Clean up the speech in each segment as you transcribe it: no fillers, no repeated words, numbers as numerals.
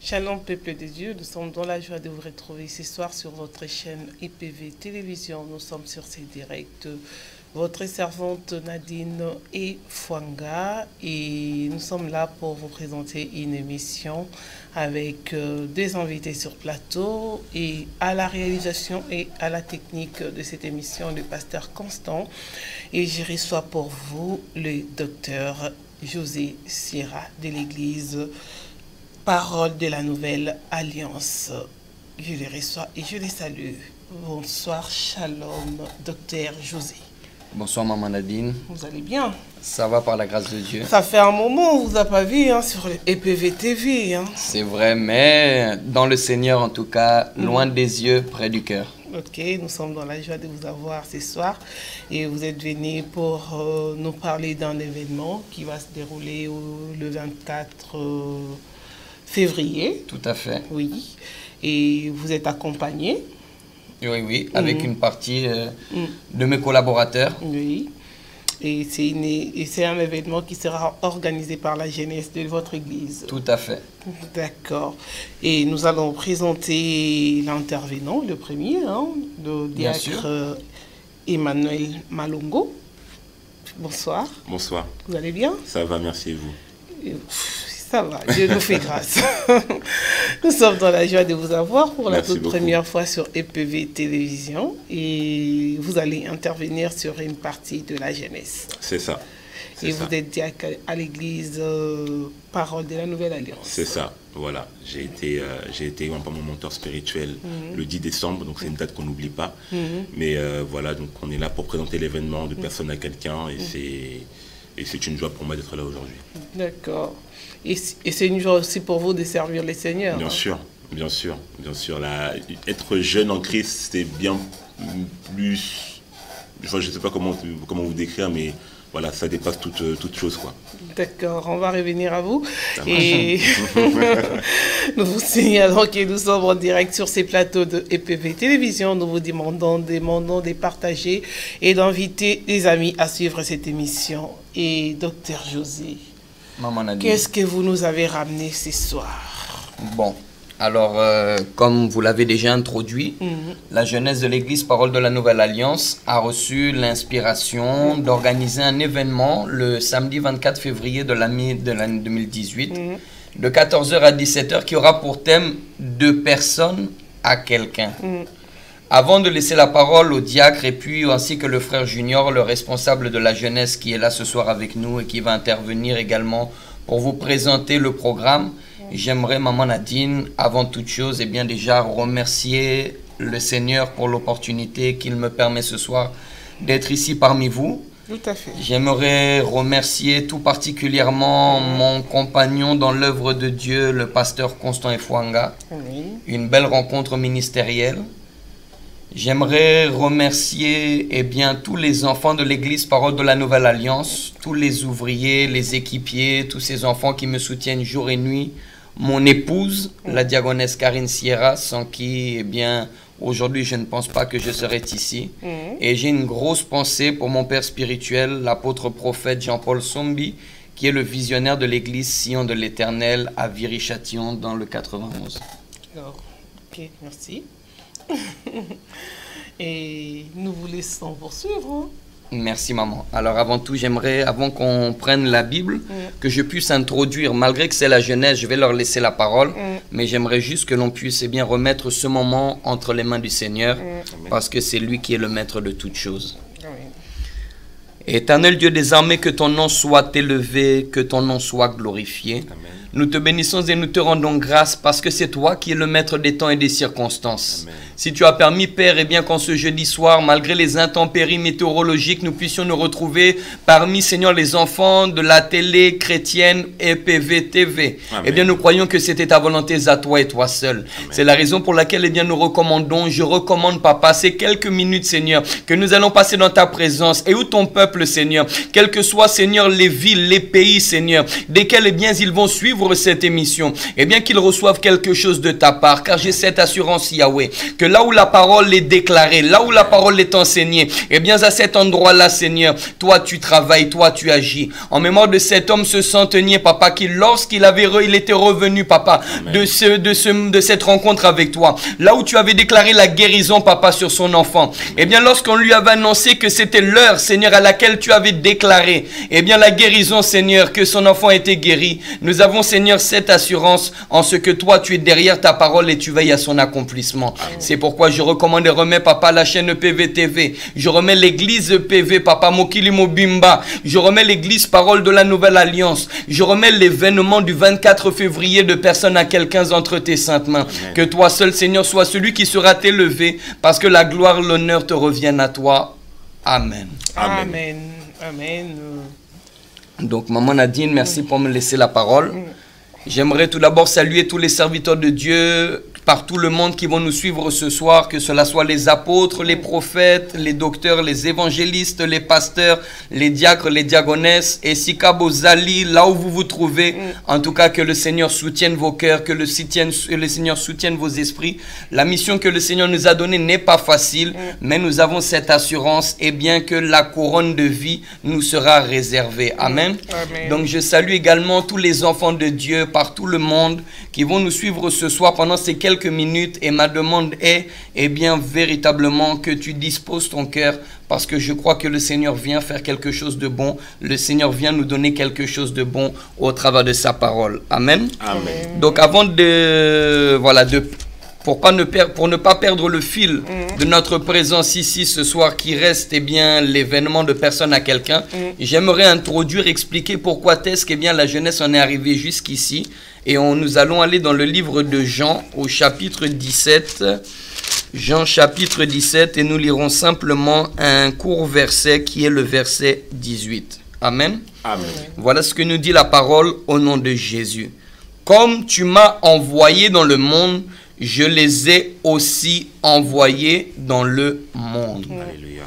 Shalom peuple de Dieu, nous sommes dans la joie de vous retrouver ce soir sur votre chaîne IPV Télévision. Nous sommes sur ces directs. Votre servante Nadine et Fwanga et nous sommes là pour vous présenter une émission avec des invités sur plateau et à la réalisation et à la technique de cette émission le pasteur Constant et je reçois pour vous le docteur José Sierra de l'église Parole de la Nouvelle Alliance. Je les reçois et je les salue. Bonsoir, shalom, docteur José. Bonsoir maman Nadine. Vous allez bien? Ça va par la grâce de Dieu. Ça fait un moment, on ne vous a pas vu sur le EPV TV. C'est vrai, mais dans le Seigneur en tout cas, loin des yeux, près du cœur. Ok, nous sommes dans la joie de vous avoir ce soir et vous êtes venu pour nous parler d'un événement qui va se dérouler le 24 février. Tout à fait. Oui, et vous êtes accompagné. Oui, avec une partie de mes collaborateurs. Oui, et c'est un événement qui sera organisé par la jeunesse de votre église. Tout à fait. D'accord. Et nous allons présenter l'intervenant, le premier, le diacre Emmanuel Malongo. Bonsoir. Bonsoir. Vous allez bien? Ça va, merci et vous? Ça va, Dieu nous fait grâce. Nous sommes dans la joie de vous avoir pour la toute première fois sur EPV Télévision et vous allez intervenir sur une partie de la jeunesse. C'est ça. Et vous êtes diacre à l'église Parole de la Nouvelle Alliance. C'est ça, voilà. J'ai été mon mentor spirituel le 10 décembre, donc c'est une date qu'on n'oublie pas. Mais voilà, donc on est là pour présenter l'événement de personne à quelqu'un et c'est une joie pour moi d'être là aujourd'hui. D'accord. Et c'est une joie aussi pour vous de servir les seigneurs. Bien sûr, bien sûr, bien sûr. Là, être jeune en Christ, c'est bien plus... Enfin, je ne sais pas comment vous décrire, mais voilà, ça dépasse toute chose, quoi. D'accord, on va revenir à vous. Et nous vous signalons que nous sommes en direct sur ces plateaux de EPV Télévision. Nous vous demandons de partager et d'inviter des amis à suivre cette émission. Et docteur José, qu'est-ce que vous nous avez ramené ce soir? Bon, alors, comme vous l'avez déjà introduit, la jeunesse de l'église Parole de la Nouvelle Alliance a reçu l'inspiration d'organiser un événement le samedi 24 février de l'année 2018, de 14h à 17h, qui aura pour thème « De personne à quelqu'un ». Avant de laisser la parole au diacre et puis ainsi que le frère Junior, le responsable de la jeunesse qui est là ce soir avec nous et qui va intervenir également pour vous présenter le programme, j'aimerais, maman Nadine, avant toute chose, bien déjà remercier le Seigneur pour l'opportunité qu'il me permet ce soir d'être ici parmi vous. Tout à fait. J'aimerais remercier tout particulièrement mon compagnon dans l'œuvre de Dieu, le pasteur Constant Fwanga. Une belle rencontre ministérielle. J'aimerais remercier tous les enfants de l'église Parole de la Nouvelle Alliance, tous les ouvriers, les équipiers, tous ces enfants qui me soutiennent jour et nuit, mon épouse, la diaconesse Karine Sierra, sans qui, aujourd'hui, je ne pense pas que je serais ici. Et j'ai une grosse pensée pour mon père spirituel, l'apôtre prophète Jean-Paul Sombi, qui est le visionnaire de l'église Sion de l'Éternel à Viry-Châtillon dans le 91. Alors, ok, merci. Et nous vous laissons poursuivre. Merci maman. Alors avant tout, j'aimerais, avant qu'on prenne la Bible, que je puisse introduire, malgré que c'est la jeunesse, je vais leur laisser la parole, mais j'aimerais juste que l'on puisse remettre ce moment entre les mains du Seigneur, parce que c'est lui qui est le maître de toutes choses. Éternel Dieu des armées, que ton nom soit élevé, que ton nom soit glorifié. Amen. Nous te bénissons et nous te rendons grâce parce que c'est toi qui es le maître des temps et des circonstances. Amen. Si tu as permis, Père, qu'en ce jeudi soir, malgré les intempéries météorologiques, nous puissions nous retrouver parmi, Seigneur, les enfants de la télé chrétienne EPV TV. Amen. Nous croyons que c'était ta volonté à toi et toi seul. C'est la raison pour laquelle, nous recommandons, je recommande, Papa, ces quelques minutes, Seigneur, que nous allons passer dans ta présence et où ton peuple, Seigneur, quelles que soient, Seigneur, les villes, les pays, Seigneur, desquels, ils vont suivre suivre cette émission, eh bien qu'ils reçoivent quelque chose de ta part, car j'ai cette assurance, Yahweh, que là où la parole est déclarée, là où la parole est enseignée, eh bien à cet endroit-là, Seigneur, toi tu travailles, toi tu agis. En mémoire de cet homme, ce centenier, papa, qui lorsqu'il était revenu, papa, de cette rencontre avec toi, là où tu avais déclaré la guérison, papa, sur son enfant, eh bien lorsqu'on lui avait annoncé que c'était l'heure, Seigneur, à laquelle tu avais déclaré, eh bien la guérison, Seigneur, que son enfant était guéri, nous avons, Seigneur, cette assurance en ce que toi tu es derrière ta parole et tu veilles à son accomplissement. C'est pourquoi je recommande et remets, papa, la chaîne PVTV, je remets l'église PV, papa, Mokili Mobimba, je remets l'église Parole de la Nouvelle Alliance, je remets l'événement du 24 février de personnes à quelqu'un entre tes saintes mains. Amen. Que toi seul, Seigneur, sois celui qui sera élevé, parce que la gloire, l'honneur te reviennent à toi. Amen. Amen. Amen. Donc, maman Nadine, merci pour me laisser la parole. J'aimerais tout d'abord saluer tous les serviteurs de Dieu par tout le monde qui vont nous suivre ce soir, que cela soit les apôtres, les prophètes, les docteurs, les évangélistes, les pasteurs, les diacres, les diagonesses, et Sikabo Zali, là où vous vous trouvez. En tout cas, que le Seigneur soutienne vos cœurs, que le Seigneur soutienne vos esprits. La mission que le Seigneur nous a donnée n'est pas facile, mais nous avons cette assurance, et bien que la couronne de vie nous sera réservée. Amen. Amen. Donc je salue également tous les enfants de Dieu par tout le monde qui vont nous suivre ce soir pendant ces quelques minutes, et ma demande est, eh bien, véritablement que tu disposes ton cœur, parce que je crois que le Seigneur vient faire quelque chose de bon, le Seigneur vient nous donner quelque chose de bon au travers de sa parole. Amen. Amen. Donc avant de, voilà, pour ne pas perdre le fil de notre présence ici ce soir, qui reste, eh bien, l'événement de personne à quelqu'un, j'aimerais introduire, expliquer pourquoi est-ce que, eh bien, la jeunesse en est arrivée jusqu'ici. Et nous allons aller dans le livre de Jean au chapitre 17. Jean chapitre 17, et nous lirons simplement un court verset qui est le verset 18. Amen. Amen. Voilà ce que nous dit la parole au nom de Jésus. Comme tu m'as envoyé dans le monde, je les ai aussi envoyés dans le monde. Alléluia.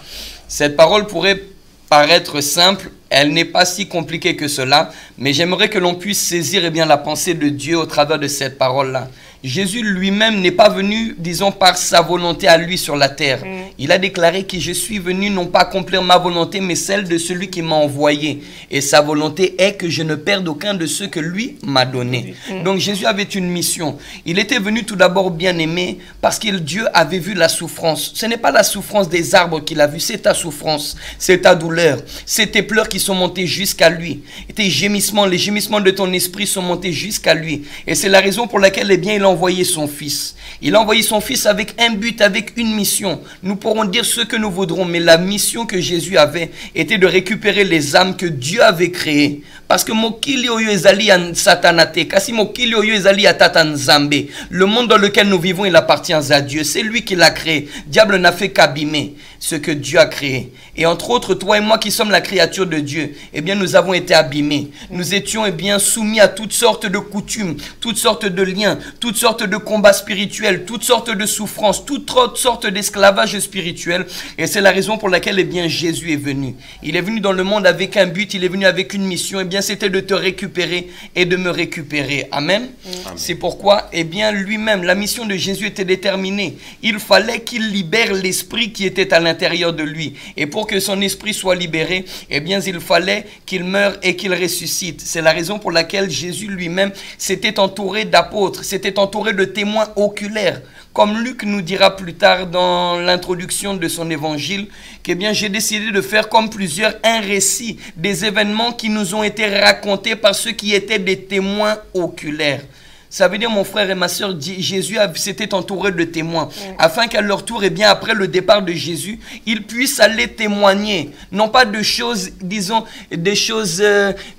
Cette parole pourrait paraître simple, elle n'est pas si compliquée que cela, mais j'aimerais que l'on puisse saisir, eh bien, la pensée de Dieu au travers de cette parole-là. Jésus lui-même n'est pas venu, disons, par sa volonté à lui sur la terre. Il a déclaré que je suis venu non pas accomplir ma volonté, mais celle de celui qui m'a envoyé. Et sa volonté est que je ne perde aucun de ceux que lui m'a donné. Donc Jésus avait une mission. Il était venu tout d'abord bien aimé parce que Dieu avait vu la souffrance. Ce n'est pas la souffrance des arbres qu'il a vu, c'est ta souffrance, c'est ta douleur, c'est tes pleurs qui sont montés jusqu'à lui. Et tes gémissements, les gémissements de ton esprit sont montés jusqu'à lui. Et c'est la raison pour laquelle, eh bien, il a envoyé son fils. Il a envoyé son fils avec un but, avec une mission. Nous pourrons dire ce que nous voudrons, mais la mission que Jésus avait était de récupérer les âmes que Dieu avait créées. Parce que mokili oyo ezali ya satanate, kasi mokili oyo ezali ya tata nzambe. Le monde dans lequel nous vivons, il appartient à Dieu. C'est lui qui l'a créé. Diable n'a fait qu'abîmer ce que Dieu a créé. Et entre autres, toi et moi qui sommes la créature de Dieu, eh bien, nous avons été abîmés. Nous étions, eh bien, soumis à toutes sortes de coutumes, toutes sortes de liens, toutes sortes de combats spirituels, toutes sortes de souffrances, toutes sortes d'esclavage spirituel. Et c'est la raison pour laquelle, eh bien, Jésus est venu. Il est venu dans le monde avec un but, il est venu avec une mission. Eh bien, c'était de te récupérer et de me récupérer. Amen. Amen. C'est pourquoi, eh bien, lui-même, la mission de Jésus était déterminée. Il fallait qu'il libère l'esprit qui était à l'intérieur de lui. Et pour que son esprit soit libéré, eh bien, il fallait qu'il meure et qu'il ressuscite. C'est la raison pour laquelle Jésus lui-même s'était entouré d'apôtres, s'était entouré de témoins oculaires. Comme Luc nous dira plus tard dans l'introduction de son évangile, que bien j'ai décidé de faire comme plusieurs un récit des événements qui nous ont été racontés par ceux qui étaient des témoins oculaires. Ça veut dire, mon frère et ma soeur, Jésus s'était entouré de témoins, afin qu'à leur tour, et bien après le départ de Jésus, ils puissent aller témoigner, non pas de choses, disons, des choses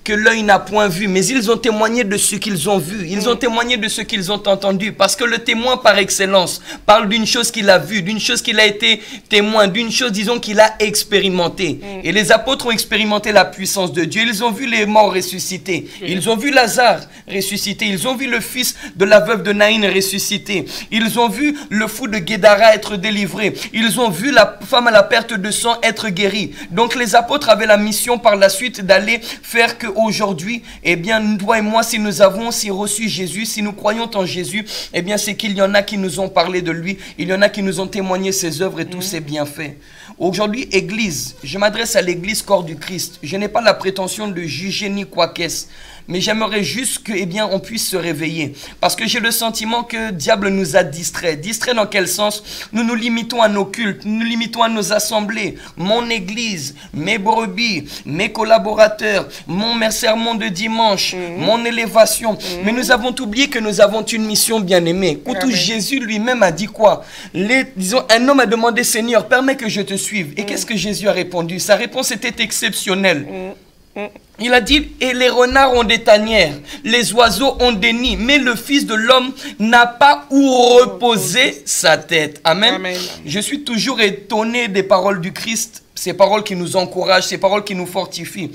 que l'œil n'a point vues, mais ils ont témoigné de ce qu'ils ont vu, ils ont témoigné de ce qu'ils ont entendu, parce que le témoin par excellence parle d'une chose qu'il a vue, d'une chose qu'il a été témoin, d'une chose, disons, qu'il a expérimenté. Et les apôtres ont expérimenté la puissance de Dieu, ils ont vu les morts ressuscités, ils ont vu Lazare ressuscité, ils ont vu le fils fils de la veuve de Naïn ressuscité. Ils ont vu le fou de Guédara être délivré. Ils ont vu la femme à la perte de sang être guérie. Donc les apôtres avaient la mission par la suite d'aller faire qu'aujourd'hui, eh bien, toi et moi, si nous avons reçu Jésus, si nous croyons en Jésus, eh bien, c'est qu'il y en a qui nous ont parlé de lui. Il y en a qui nous ont témoigné ses œuvres et tous ses bienfaits. Aujourd'hui, Église, je m'adresse à l'Église corps du Christ. Je n'ai pas la prétention de juger ni quoi qu'est-ce. Mais j'aimerais juste que, eh bien, on puisse se réveiller. Parce que j'ai le sentiment que le diable nous a distraits. Distraits dans quel sens? Nous nous limitons à nos cultes, nous nous limitons à nos assemblées. Mon église, mes brebis, mes collaborateurs, mon sermon de dimanche, mon élévation. Mais nous avons oublié que nous avons une mission bien-aimée. Où Jésus lui-même a dit quoi? Disons, un homme a demandé, Seigneur, permets que je te suive. Et qu'est-ce que Jésus a répondu? Sa réponse était exceptionnelle. Il a dit, et les renards ont des tanières, les oiseaux ont des nids, mais le Fils de l'homme n'a pas où reposer sa tête. Amen. Amen. Je suis toujours étonné des paroles du Christ, ces paroles qui nous encouragent, ces paroles qui nous fortifient.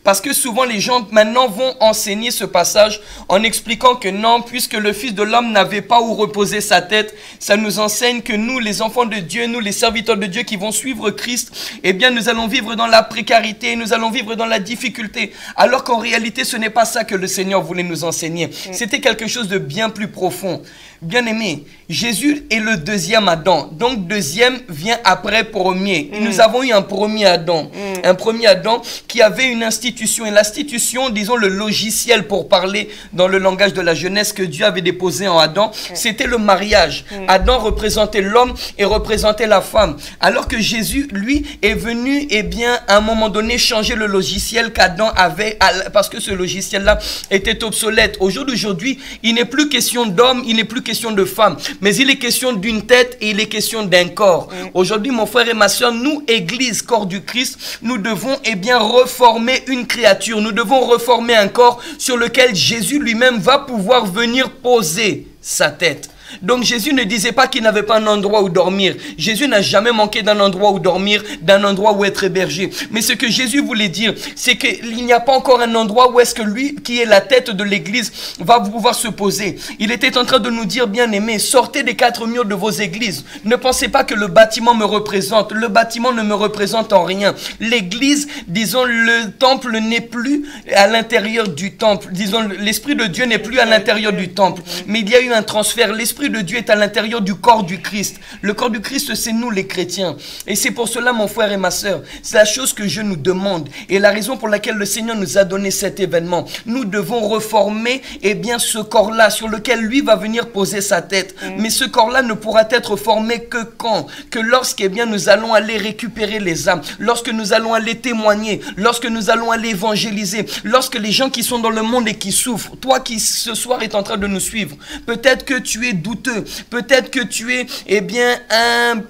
Parce que souvent les gens maintenant vont enseigner ce passage en expliquant que non, puisque le Fils de l'homme n'avait pas où reposer sa tête, ça nous enseigne que nous, les enfants de Dieu, nous, les serviteurs de Dieu qui vont suivre Christ, eh bien nous allons vivre dans la précarité, nous allons vivre dans la difficulté. Alors qu'en réalité, ce n'est pas ça que le Seigneur voulait nous enseigner. C'était quelque chose de bien plus profond. Bien-aimé, Jésus est le deuxième Adam. Donc deuxième vient après premier. Nous avons eu un premier Adam. Un premier Adam qui avait une institution. Et l'institution, disons le logiciel pour parler dans le langage de la jeunesse que Dieu avait déposé en Adam, c'était le mariage. Adam représentait l'homme et représentait la femme. Alors que Jésus, lui, est venu, eh bien, à un moment donné, changer le logiciel qu'Adam avait, parce que ce logiciel-là était obsolète. Au jour d'aujourd'hui, il n'est plus question d'homme, il n'est plus question de femme, mais il est question d'une tête et il est question d'un corps. Aujourd'hui, mon frère et ma soeur, nous, Église, corps du Christ, nous devons, eh bien, reformer une créature. Nous devons reformer un corps sur lequel Jésus lui-même va pouvoir venir poser sa tête. Donc Jésus ne disait pas qu'il n'avait pas un endroit où dormir. Jésus n'a jamais manqué d'un endroit où dormir, d'un endroit où être hébergé. Mais ce que Jésus voulait dire, c'est qu'il n'y a pas encore un endroit où est-ce que lui, qui est la tête de l'église, va pouvoir se poser. Il était en train de nous dire, bien-aimés, sortez des quatre murs de vos églises. Ne pensez pas que le bâtiment me représente. Le bâtiment ne me représente en rien. L'église, disons, le temple n'est plus à l'intérieur du temple. Disons, l'Esprit de Dieu n'est plus à l'intérieur du temple. Mais il y a eu un transfert. L'Esprit de Dieu est à l'intérieur du corps du Christ. Le corps du Christ, c'est nous les chrétiens. Et c'est pour cela, mon frère et ma soeur, c'est la chose que je nous demande. Et la raison pour laquelle le Seigneur nous a donné cet événement. Nous devons reformer, eh bien, ce corps-là sur lequel lui va venir poser sa tête. Mais ce corps-là ne pourra être formé que quand? Que lorsque, eh bien, nous allons aller récupérer les âmes. Lorsque nous allons aller témoigner. Lorsque nous allons aller évangéliser. Lorsque les gens qui sont dans le monde et qui souffrent, toi qui ce soir est en train de nous suivre, peut-être que tu es douteux, peut-être que tu es, eh bien,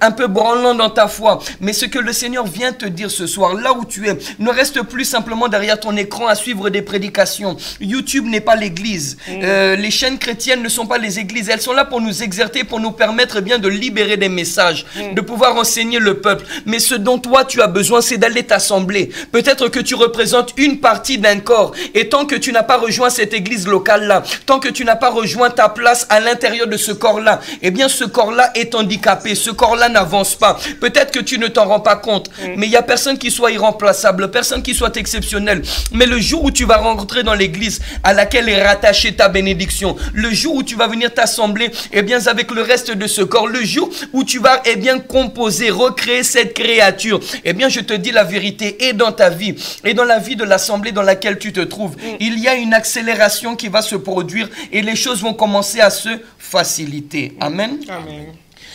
un peu branlant dans ta foi, mais ce que le Seigneur vient te dire ce soir, là où tu es, ne reste plus simplement derrière ton écran à suivre des prédications. YouTube n'est pas l'église, les chaînes chrétiennes ne sont pas les églises, elles sont là pour nous exercer, pour nous permettre, eh bien, de libérer des messages, de pouvoir enseigner le peuple, mais ce dont toi tu as besoin, c'est d'aller t'assembler. Peut-être que tu représentes une partie d'un corps, et tant que tu n'as pas rejoint cette église locale-là, tant que tu n'as pas rejoint ta place à l'intérieur de ce corps-là, eh bien ce corps-là est handicapé, ce corps-là n'avance pas. Peut-être que tu ne t'en rends pas compte, mais il n'y a personne qui soit irremplaçable, personne qui soit exceptionnel. Mais le jour où tu vas rentrer dans l'église à laquelle est rattachée ta bénédiction, le jour où tu vas venir t'assembler, eh bien avec le reste de ce corps, le jour où tu vas, eh bien, composer, recréer cette créature, eh bien je te dis la vérité, et dans ta vie, et dans la vie de l'assemblée dans laquelle tu te trouves, il y a une accélération qui va se produire et les choses vont commencer à se faciliter. Amen. Amen.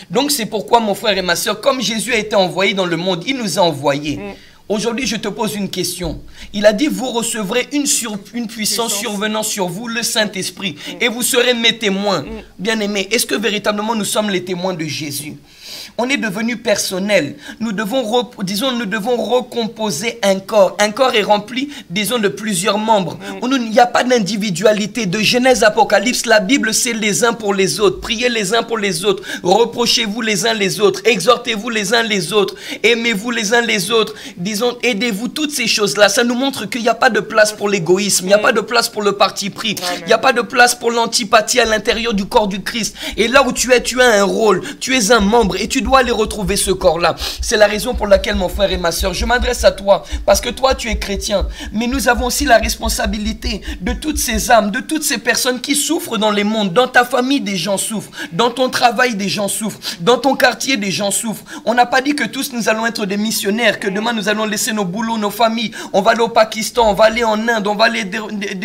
Donc c'est pourquoi, mon frère et ma soeur, comme Jésus a été envoyé dans le monde, il nous a envoyés. Aujourd'hui, je te pose une question. Il a dit, vous recevrez une puissance survenant sur vous, le Saint-Esprit, et vous serez mes témoins. Bien-aimés, est-ce que véritablement nous sommes les témoins de Jésus? On est devenu personnel. Nous devons recomposer un corps. Un corps est rempli, disons, de plusieurs membres. Il n'y a pas d'individualité. De Genèse à Apocalypse, la Bible, c'est les uns pour les autres. Priez les uns pour les autres. Reprochez-vous les uns les autres. Exhortez-vous les uns les autres. Aimez-vous les uns les autres. Disons, aidez-vous. Toutes ces choses-là, ça nous montre qu'il n'y a pas de place pour l'égoïsme. Il n'y a pas de place pour le parti pris. Il n'y a pas de place pour l'antipathie à l'intérieur du corps du Christ. Et là où tu as un rôle. Tu es un membre et tu dois aller retrouver ce corps-là. C'est la raison pour laquelle, mon frère et ma soeur, je m'adresse à toi. Parce que toi, tu es chrétien. Mais nous avons aussi la responsabilité de toutes ces âmes, de toutes ces personnes qui souffrent dans les mondes. Dans ta famille, des gens souffrent. Dans ton travail, des gens souffrent. Dans ton quartier, des gens souffrent. On n'a pas dit que tous nous allons être des missionnaires, que demain nous allons laisser nos boulots, nos familles. On va aller au Pakistan, on va aller en Inde, on va aller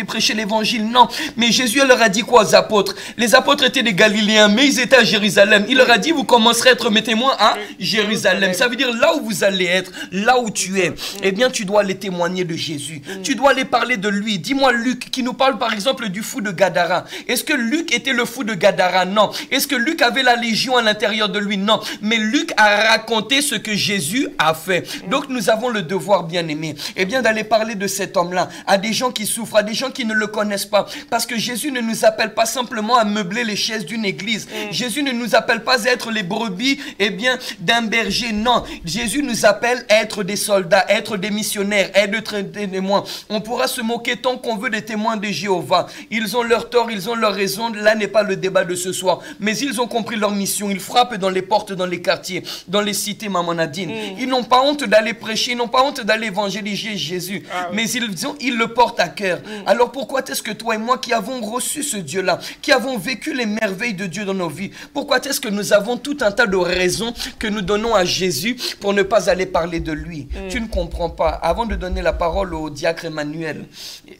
prêcher l'évangile. Non. Mais Jésus leur a dit quoi aux apôtres? Les apôtres étaient des Galiléens, mais ils étaient à Jérusalem. Il leur a dit, vous commencerez à être mes témoins à Jérusalem. Ça veut dire là où vous allez être, là où tu es, eh bien tu dois aller témoigner de Jésus. Tu dois aller parler de lui. Dis-moi Luc, qui nous parle par exemple du fou de Gadara. Est-ce que Luc était le fou de Gadara? Non. Est-ce que Luc avait la légion à l'intérieur de lui? Non. Mais Luc a raconté ce que Jésus a fait. Donc nous avons le devoir, bien aimé, eh bien d'aller parler de cet homme-là à des gens qui souffrent, à des gens qui ne le connaissent pas. Parce que Jésus ne nous appelle pas simplement à meubler les chaises d'une église. Jésus ne nous appelle pas à être les brebis, eh bien, d'un berger. Non. Jésus nous appelle à être des soldats, à être des missionnaires, à être des témoins. On pourra se moquer tant qu'on veut des témoins de Jéhovah. Ils ont leur tort, ils ont leur raison. Là n'est pas le débat de ce soir. Mais ils ont compris leur mission. Ils frappent dans les portes, dans les quartiers, dans les cités, Maman Nadine. Ils n'ont pas honte d'aller prêcher, ils n'ont pas honte d'aller évangéliser Jésus. Mais ils le portent à cœur. Alors pourquoi est-ce que toi et moi qui avons reçu ce Dieu-là, qui avons vécu les merveilles de Dieu dans nos vies, pourquoi est-ce que nous avons tout un tas de raisons que nous donnons à Jésus pour ne pas aller parler de lui? Tu ne comprends pas. Avant de donner la parole au diacre Emmanuel,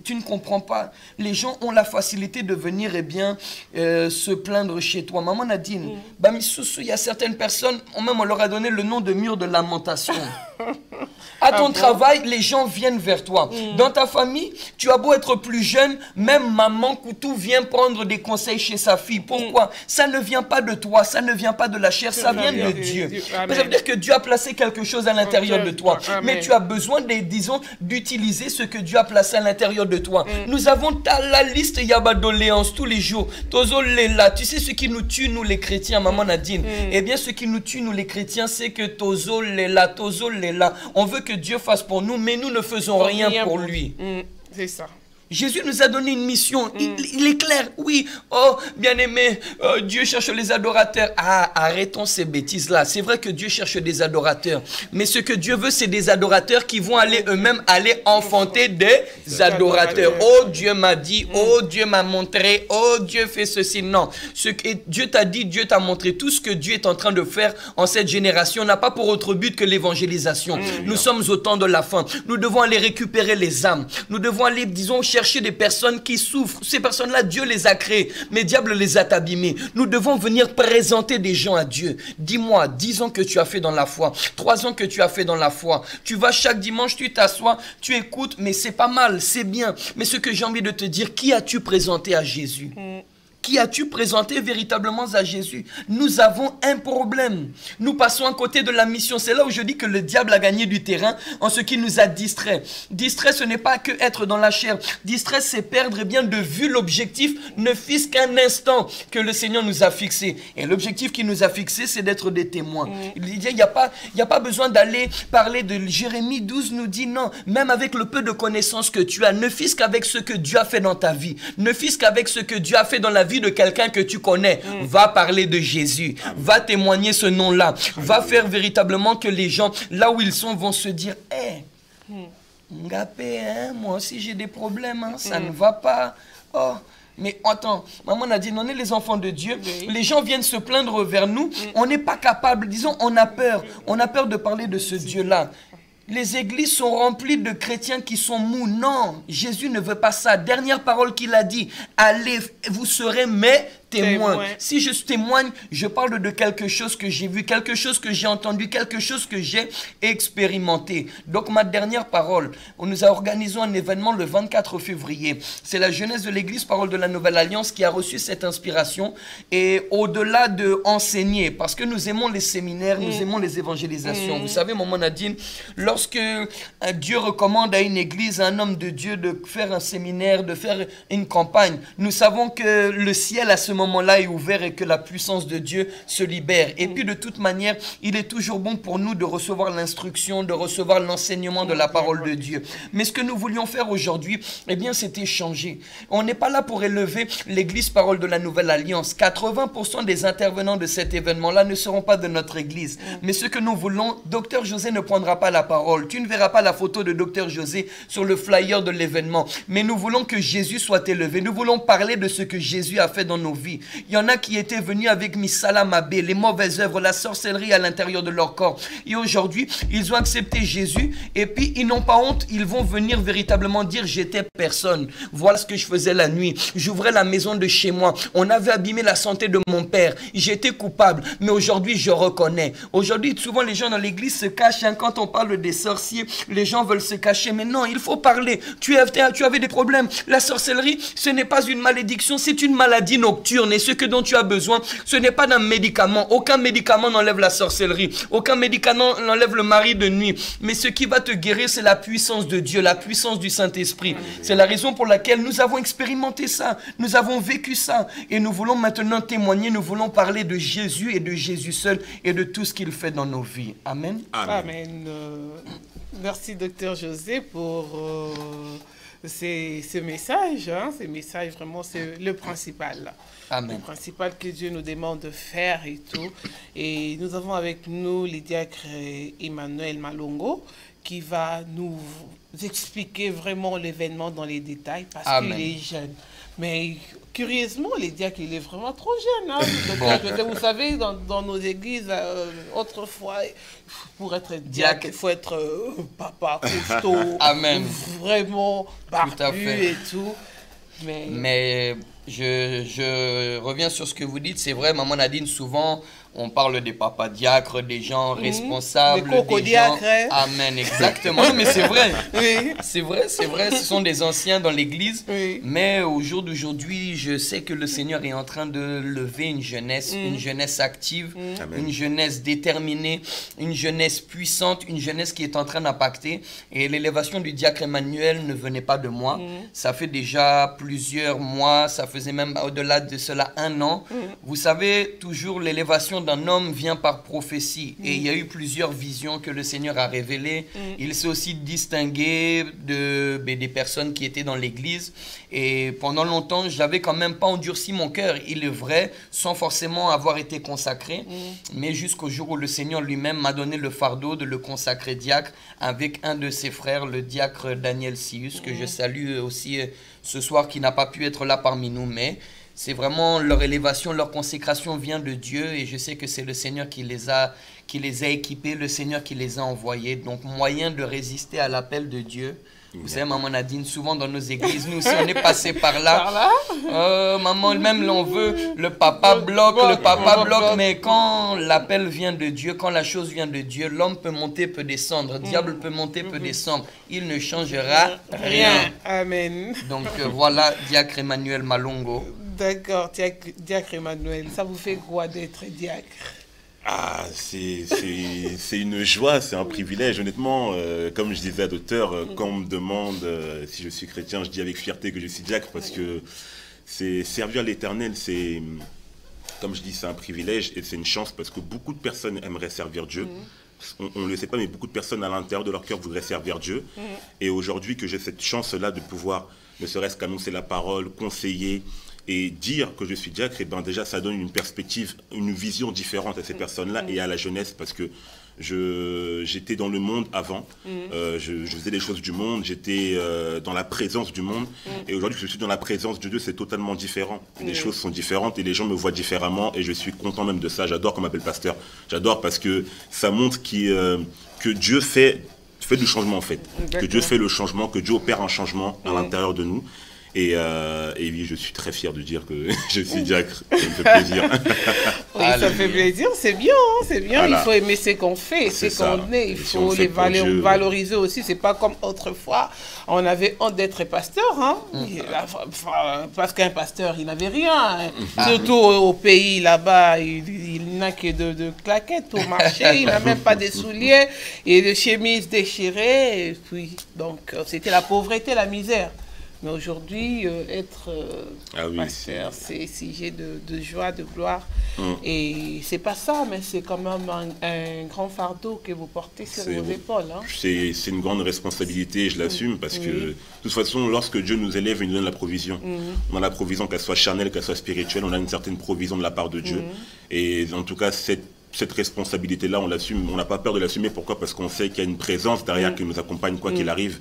tu ne comprends pas. Les gens ont la facilité de venir se plaindre chez toi. Maman Nadine, il y a certaines personnes, on leur a donné le nom de mur de lamentation. À ton travail, les gens viennent vers toi. Dans ta famille, tu as beau être plus jeune, même maman Koutou vient prendre des conseils chez sa fille. Pourquoi? Ça ne vient pas de toi, ça ne vient pas de la chair, ça vient de Dieu. Ça veut dire que Dieu a placé quelque chose à l'intérieur de toi. Mais tu as besoin, d'utiliser ce que Dieu a placé à l'intérieur de toi. Nous avons la liste Yabadoléance tous les jours. Tozo Lela, tu sais ce qui nous tue, nous les chrétiens, Maman Nadine? Eh bien, ce qui nous tue, nous les chrétiens, c'est que Tozo Lela. On veut que Dieu fasse pour nous, mais nous ne faisons rien pour lui. C'est ça. Jésus nous a donné une mission. Il est clair. Oui. Oh, bien-aimé, Dieu cherche les adorateurs. Ah, arrêtons ces bêtises-là. C'est vrai que Dieu cherche des adorateurs. Mais ce que Dieu veut, c'est des adorateurs qui vont aller eux-mêmes enfanter des adorateurs. Oh, Dieu m'a dit. Oh, Dieu m'a montré. Oh, Dieu fait ceci. Non. Ce que Dieu t'a dit, Dieu t'a montré. Tout ce que Dieu est en train de faire en cette génération n'a pas pour autre but que l'évangélisation. Nous sommes au temps de la fin. Nous devons aller récupérer les âmes. Nous devons aller, disons, chercher des personnes qui souffrent. Ces personnes-là, Dieu les a créées, mais diable les a abîmées. Nous devons venir présenter des gens à Dieu. Dis-moi, 10 ans que tu as fait dans la foi, 3 ans que tu as fait dans la foi. Tu vas chaque dimanche, tu t'assois, tu écoutes, mais c'est pas mal, c'est bien. Mais ce que j'ai envie de te dire, qui as-tu présenté à Jésus? Qui as-tu présenté véritablement à Jésus? Nous avons un problème. Nous passons à côté de la mission. C'est là où je dis que le diable a gagné du terrain en ce qui nous a distrait. Distrait, ce n'est pas que être dans la chair. Distrait, c'est perdre bien de vue l'objectif, ne fût-ce qu'un instant que le Seigneur nous a fixé. Et l'objectif qu'il nous a fixé, c'est d'être des témoins. Il n'y a pas besoin d'aller parler de Jérémie 12 nous dit non, même avec le peu de connaissances que tu as, ne fût-ce qu'avec ce que Dieu a fait dans ta vie, ne fût-ce qu'avec ce que Dieu a fait dans la vie de quelqu'un que tu connais, va parler de Jésus, va témoigner ce nom-là, va faire véritablement que les gens, là où ils sont, vont se dire, Ngapé, moi aussi j'ai des problèmes, ça ne va pas. Oh, mais attends, maman a dit, on est les enfants de Dieu, les gens viennent se plaindre vers nous, on n'est pas capable, disons, on a peur de parler de ce Dieu-là. Les églises sont remplies de chrétiens qui sont mous. Non, Jésus ne veut pas ça. Dernière parole qu'il a dit, allez, vous serez mes témoin. Si je témoigne, je parle de quelque chose que j'ai vu, quelque chose que j'ai entendu, quelque chose que j'ai expérimenté. Donc ma dernière parole, nous organisons un événement le 24 février. C'est la jeunesse de l'église Parole de la Nouvelle Alliance qui a reçu cette inspiration. Et au-delà de enseigner, parce que nous aimons les séminaires, nous aimons les évangélisations. Vous savez, maman Nadine, lorsque Dieu recommande à une église, à un homme de Dieu de faire un séminaire, de faire une campagne, nous savons que le ciel à ce moment-là est ouvert et que la puissance de Dieu se libère. Et puis de toute manière, il est toujours bon pour nous de recevoir l'instruction, de recevoir l'enseignement de la parole de Dieu. Mais ce que nous voulions faire aujourd'hui, eh bien, c'est échanger. On n'est pas là pour élever l'église Parole de la Nouvelle Alliance. 80% des intervenants de cet événement-là ne seront pas de notre église. Mais ce que nous voulons, Docteur José ne prendra pas la parole. Tu ne verras pas la photo de Docteur José sur le flyer de l'événement. Mais nous voulons que Jésus soit élevé. Nous voulons parler de ce que Jésus a fait dans nos vies. Il y en a qui étaient venus avec Misala Mabé, les mauvaises œuvres, la sorcellerie à l'intérieur de leur corps. Et aujourd'hui, ils ont accepté Jésus et puis ils n'ont pas honte. Ils vont venir véritablement dire: j'étais personne. Voilà ce que je faisais la nuit. J'ouvrais la maison de chez moi. On avait abîmé la santé de mon père. J'étais coupable. Mais aujourd'hui, je reconnais. Aujourd'hui, souvent les gens dans l'église se cachent. Hein. Quand on parle des sorciers, les gens veulent se cacher. Mais non, il faut parler. Tu avais des problèmes. La sorcellerie, ce n'est pas une malédiction, c'est une maladie nocturne. Et ce dont tu as besoin, ce n'est pas d'un médicament. Aucun médicament n'enlève la sorcellerie. Aucun médicament n'enlève le mari de nuit. Mais ce qui va te guérir, c'est la puissance de Dieu, la puissance du Saint-Esprit. C'est la raison pour laquelle nous avons expérimenté ça. Nous avons vécu ça. Et nous voulons maintenant témoigner. Nous voulons parler de Jésus et de Jésus seul et de tout ce qu'il fait dans nos vies. Amen. Amen. Merci, Docteur José, pour ces messages. Hein. Ces messages, vraiment, c'est le principal. Amen. Le principal que Dieu nous demande de faire et tout. Et nous avons avec nous le diacre Emmanuel Malongo qui va nous expliquer vraiment l'événement dans les détails parce qu'il est jeune. Mais curieusement, le diacre, il est vraiment trop jeune. Hein. Donc, vous savez, dans nos églises, autrefois, pour être diacre, il faut être papa, costaud, vraiment barbu et tout. Mais je reviens sur ce que vous dites. C'est vrai, maman Nadine, souvent, on parle des papas diacres, des gens responsables. Des cocodiacres. Amen, exactement. Mais c'est vrai. Oui. C'est vrai. Ce sont des anciens dans l'église. Oui. Mais au jour d'aujourd'hui, je sais que le Seigneur est en train de lever une jeunesse active, une jeunesse déterminée, une jeunesse puissante, une jeunesse qui est en train d'impacter. Et l'élévation du diacre Emmanuel ne venait pas de moi. Ça fait déjà plusieurs mois, ça faisait même au-delà de cela 1 an. Vous savez, toujours l'élévation d'un homme vient par prophétie. Et il y a eu plusieurs visions que le Seigneur a révélées. Il s'est aussi distingué des personnes qui étaient dans l'église. Et pendant longtemps, je n'avais quand même pas endurci mon cœur, il est vrai, sans forcément avoir été consacré. Mais jusqu'au jour où le Seigneur lui-même m'a donné le fardeau de le consacrer diacre avec un de ses frères, le diacre Daniel Sius, que je salue aussi ce soir, qui n'a pas pu être là parmi nous. Mais c'est vraiment leur élévation, leur consécration vient de Dieu et je sais que c'est le Seigneur qui les a équipés, le Seigneur qui les a envoyés. Donc, moyen de résister à l'appel de Dieu. Vous savez, maman Nadine, souvent dans nos églises, nous aussi, on est passé par là. Maman, même l'on veut, le papa bloque, mais quand l'appel vient de Dieu, quand la chose vient de Dieu, l'homme peut monter, peut descendre, le diable peut monter, peut descendre. Il ne changera rien. Amen. Donc voilà, diacre Emmanuel Malongo. D'accord, diacre Emmanuel, ça vous fait quoi d'être diacre? Ah, c'est une joie, c'est un privilège. Honnêtement, comme je disais à docteur, quand on me demande si je suis chrétien, je dis avec fierté que je suis diacre parce que c'est servir l'Éternel, c'est, comme je dis, c'est un privilège et c'est une chance parce que beaucoup de personnes aimeraient servir Dieu. On ne le sait pas, mais beaucoup de personnes à l'intérieur de leur cœur voudraient servir Dieu. Et aujourd'hui, que j'ai cette chance-là de pouvoir, ne serait-ce qu'annoncer la parole, conseiller et dire que je suis diacre, et ben déjà ça donne une perspective, une vision différente à ces personnes-là et à la jeunesse, parce que j'étais dans le monde avant, je faisais les choses du monde, j'étais dans la présence du monde, et aujourd'hui je suis dans la présence de Dieu, c'est totalement différent. Les choses sont différentes et les gens me voient différemment et je suis content même de ça. J'adore qu'on m'appelle pasteur, j'adore parce que ça montre que Dieu fait du changement en fait, que Dieu fait le changement, que Dieu opère un changement à l'intérieur de nous. Et oui, je suis très fier de dire que je suis diacre. Ça me fait plaisir. Oui, ça fait plaisir. C'est bien, hein, c'est bien. Voilà. Il faut aimer ce qu'on fait, ce qu'on est. Il faut les valoriser aussi. C'est pas comme autrefois. On avait honte d'être pasteur. Hein. Parce qu'un pasteur, il n'avait rien. Hein. Surtout au pays là-bas, il n'a que de claquettes au marché. Il n'a même pas de souliers et de chemises déchirées. Et puis, donc, c'était la pauvreté, la misère. Mais aujourd'hui, être pasteur, c'est sujet de joie, de gloire. Et c'est pas ça, mais c'est quand même un grand fardeau que vous portez sur vos épaules. Hein. C'est une grande responsabilité, je l'assume, parce que de toute façon, lorsque Dieu nous élève, il nous donne la provision. On a la provision, qu'elle soit charnelle, qu'elle soit spirituelle, on a une certaine provision de la part de Dieu. Et en tout cas, cette responsabilité-là, on l'assume, on n'a pas peur de l'assumer. Pourquoi? Parce qu'on sait qu'il y a une présence derrière qui nous accompagne quoi qu'il arrive.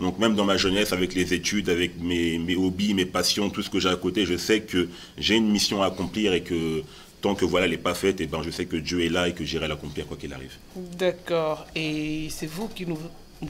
Donc même dans ma jeunesse, avec les études, avec mes hobbies, mes passions, tout ce que j'ai à côté, je sais que j'ai une mission à accomplir et que tant que voilà, elle n'est pas faite, et ben, je sais que Dieu est là et que j'irai l'accomplir quoi qu'il arrive. D'accord. Et c'est vous qui nous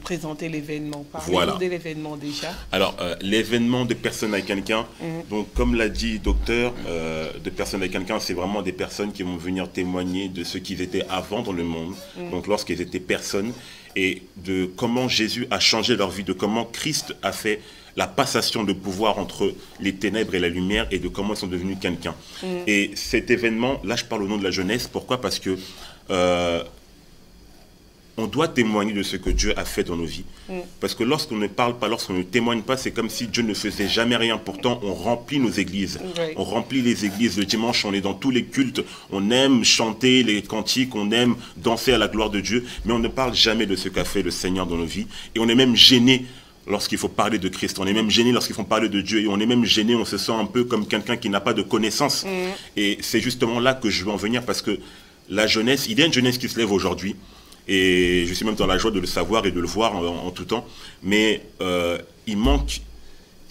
présentez l'événement. Parlez-nous de l'événement déjà. Alors, l'événement de personnes avec quelqu'un, donc comme l'a dit docteur, de personnes avec quelqu'un, c'est vraiment des personnes qui vont venir témoigner de ce qu'ils étaient avant dans le monde, donc lorsqu'ils étaient personnes, et de comment Jésus a changé leur vie, de comment Christ a fait la passation de pouvoir entre les ténèbres et la lumière, et de comment ils sont devenus quelqu'un. Et cet événement, là je parle au nom de la jeunesse, pourquoi? Parce que on doit témoigner de ce que Dieu a fait dans nos vies. Parce que lorsqu'on ne parle pas, lorsqu'on ne témoigne pas, c'est comme si Dieu ne faisait jamais rien. Pourtant, on remplit nos églises. On remplit les églises. Le dimanche, on est dans tous les cultes. On aime chanter les cantiques, on aime danser à la gloire de Dieu. Mais on ne parle jamais de ce qu'a fait le Seigneur dans nos vies. Et on est même gêné lorsqu'il faut parler de Christ. On est même gêné lorsqu'il faut parler de Dieu. Et on est même gêné, on se sent un peu comme quelqu'un qui n'a pas de connaissances. Et c'est justement là que je veux en venir, parce que la jeunesse, il y a une jeunesse qui se lève aujourd'hui. Et je suis même dans la joie de le savoir et de le voir en tout temps. Mais il manque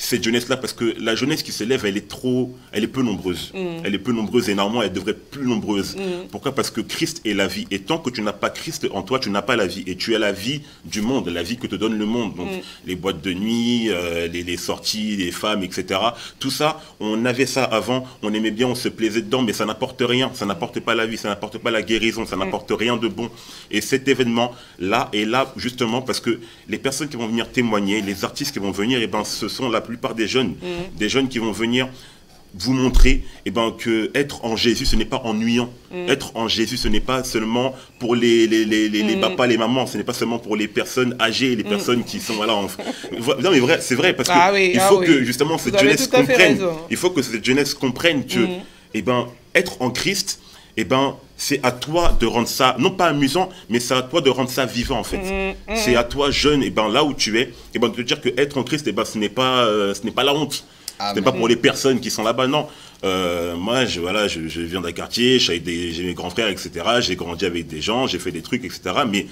cette jeunesse-là, parce que la jeunesse qui se lève, elle est peu nombreuse. Elle est peu nombreuse, et normalement, elle devrait être plus nombreuse. Pourquoi? Parce que Christ est la vie. Et tant que tu n'as pas Christ en toi, tu n'as pas la vie. Et tu es la vie du monde, la vie que te donne le monde. Donc, les boîtes de nuit, les sorties, les femmes, etc. Tout ça, on avait ça avant, on aimait bien, on se plaisait dedans, mais ça n'apporte rien. Ça n'apporte pas la vie, ça n'apporte pas la guérison, ça n'apporte rien de bon. Et cet événement-là est là, justement, parce que les personnes qui vont venir témoigner, les artistes qui vont venir, eh ben, ce sont la plupart des jeunes qui vont venir vous montrer que être en Jésus, ce n'est pas ennuyant. Être en Jésus, ce n'est pas seulement pour les papas, les mamans, ce n'est pas seulement pour les personnes âgées, les personnes qui sont voilà. Non mais c'est vrai, parce que il faut que justement cette jeunesse comprenne. Il faut que cette jeunesse comprenne que être en Christ, c'est à toi de rendre ça, non pas amusant, mais c'est à toi de rendre ça vivant en fait. C'est à toi jeune, là où tu es, de te dire que être en Christ, ce n'est pas la honte. Ce n'est pas pour les personnes qui sont là-bas, non. Moi, je viens d'un quartier, j'ai mes grands frères, etc. J'ai grandi avec des gens, j'ai fait des trucs, etc. Mais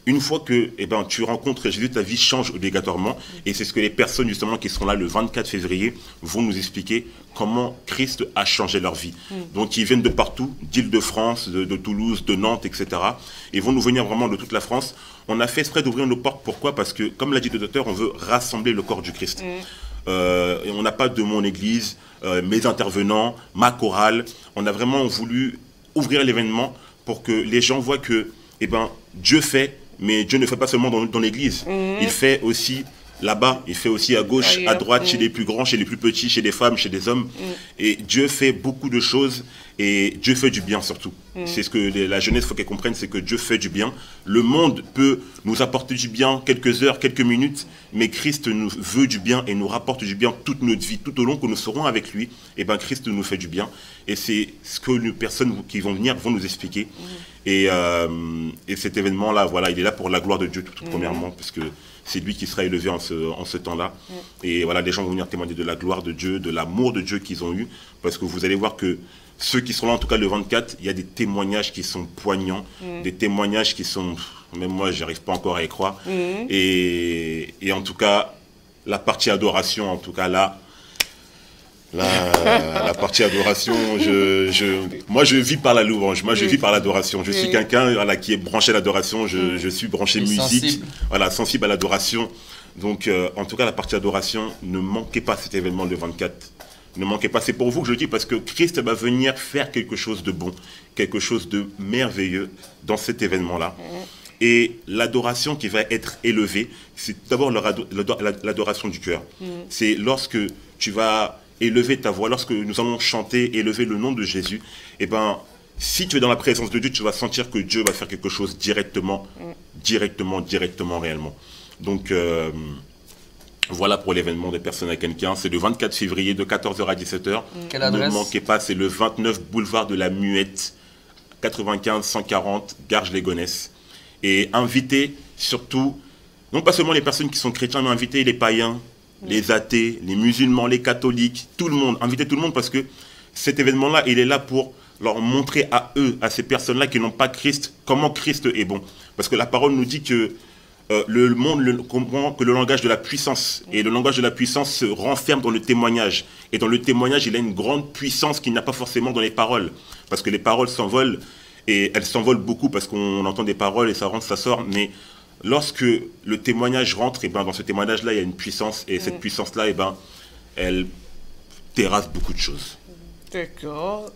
une fois que tu rencontres Jésus, ta vie change obligatoirement. Et c'est ce que les personnes justement qui seront là le 24 février vont nous expliquer, comment Christ a changé leur vie. Donc ils viennent de partout, d'Île-de-France, de Toulouse, de Nantes, etc. Ils vont nous venir vraiment de toute la France. On a fait exprès d'ouvrir nos portes. Pourquoi? Parce que, comme l'a dit le docteur, on veut rassembler le corps du Christ. Et on n'a pas de mon église, mes intervenants, ma chorale. On a vraiment voulu ouvrir l'événement pour que les gens voient que Dieu fait, mais Dieu ne fait pas seulement dans l'église. Il fait aussi là-bas, il fait aussi à gauche, à droite, chez les plus grands, chez les plus petits, chez les femmes, chez les hommes. Et Dieu fait beaucoup de choses, et Dieu fait du bien surtout. C'est ce que la jeunesse, il faut qu'elle comprenne, c'est que Dieu fait du bien. Le monde peut nous apporter du bien quelques heures, quelques minutes, mais Christ nous veut du bien et nous rapporte du bien toute notre vie, tout au long que nous serons avec lui. Christ nous fait du bien. Et c'est ce que les personnes qui vont venir vont nous expliquer. Et cet événement-là, voilà, il est là pour la gloire de Dieu, tout premièrement, parce que c'est lui qui sera élevé en ce temps-là. Et voilà, les gens vont venir témoigner de la gloire de Dieu, de l'amour de Dieu qu'ils ont eu. Parce que vous allez voir que ceux qui seront là, en tout cas le 24, il y a des témoignages qui sont poignants, des témoignages qui sont... Même moi, je n'arrive pas encore à y croire. Et en tout cas, la partie adoration, en tout cas là, la partie adoration, moi je vis par la louange, moi je vis par l'adoration. Je suis quelqu'un qui est branché à l'adoration, je suis branché musique, sensible à l'adoration. Donc, en tout cas, la partie adoration, ne manquez pas cet événement le 24. Ne manquez pas, c'est pour vous que je le dis, parce que Christ va venir faire quelque chose de bon, quelque chose de merveilleux dans cet événement-là. Et l'adoration qui va être élevée, c'est d'abord l'adoration du cœur. C'est lorsque tu vas élever ta voix, lorsque nous allons chanter, élever le nom de Jésus, et ben, si tu es dans la présence de Dieu, tu vas sentir que Dieu va faire quelque chose directement, réellement. Donc, voilà pour l'événement des personnes à quelqu'un. C'est le 24 février de 14h à 17h. Quelle adresse? Ne manquez pas, c'est le 29 boulevard de la Muette, 95 140 Garges-les-Gonesse. Et invitez surtout, non pas seulement les personnes qui sont chrétiens, mais invitez les païens, les athées, les musulmans, les catholiques, tout le monde. Invitez tout le monde parce que cet événement-là, il est là pour leur montrer à eux, à ces personnes-là qui n'ont pas Christ, comment Christ est bon. Parce que la parole nous dit que le monde comprend que le langage de la puissance. Et le langage de la puissance se renferme dans le témoignage. Et dans le témoignage, il a une grande puissance qu'il n'y a pas forcément dans les paroles. Parce que les paroles s'envolent. Et elles s'envolent beaucoup parce qu'on entend des paroles et ça rentre, ça sort. Mais lorsque le témoignage rentre, et ben dans ce témoignage-là, il y a une puissance. Et cette puissance-là, et ben, elle terrasse beaucoup de choses. D'accord.